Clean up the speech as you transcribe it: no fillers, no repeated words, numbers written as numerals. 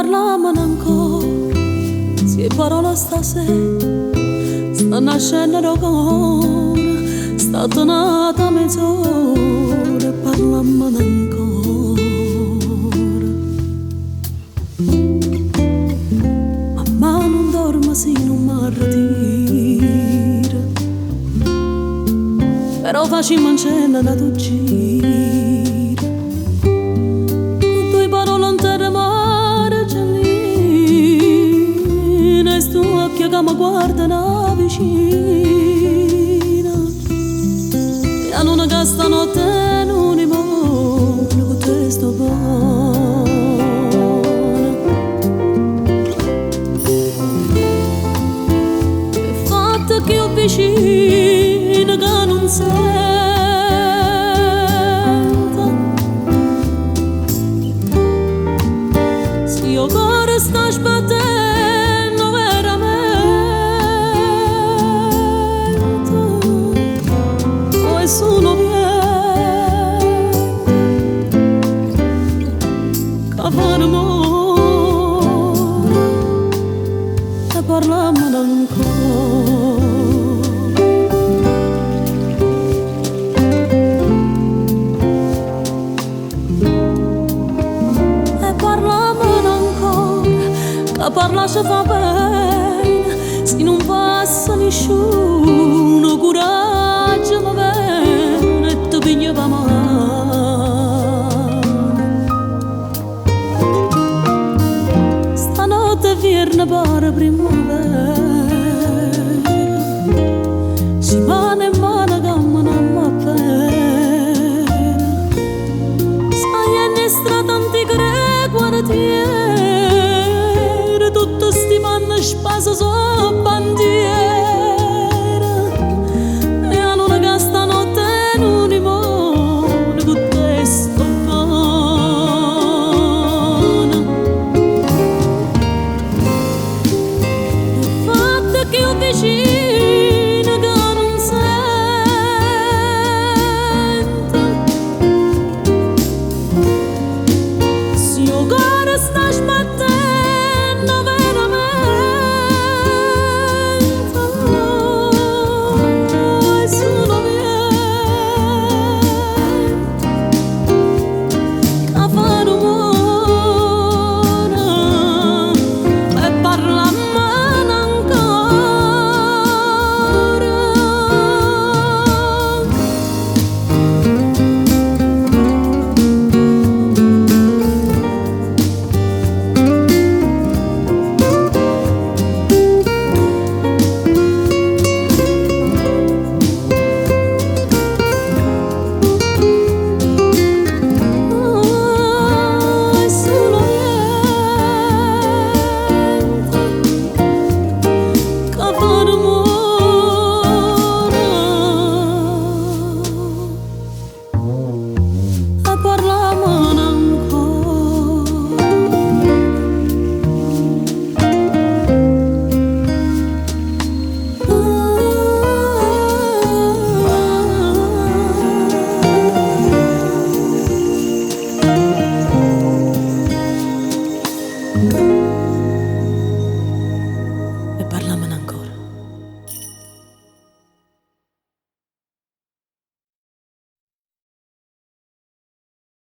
parlavano ancora, se parola stasera, sta nascendo ancora, sta tornata mezz'ora e parlavano ancora. Mamma non dorme se non mi ritira, però facciamo in cena da tu gira, con tue parole in terra mare giallina, e sto occhio che mi guardano vicina, e a non che stanotte non mi muore con te sto buono. E fatta che ho vicino che non sei, io cuore sta sbattendo veramente, poi sono viene che fanno amore e parliamo ancora. A parlare si fa bene, se non passa nessuno, coraggio mi viene e ti piglio la mano. Stanotte viene pare primavera,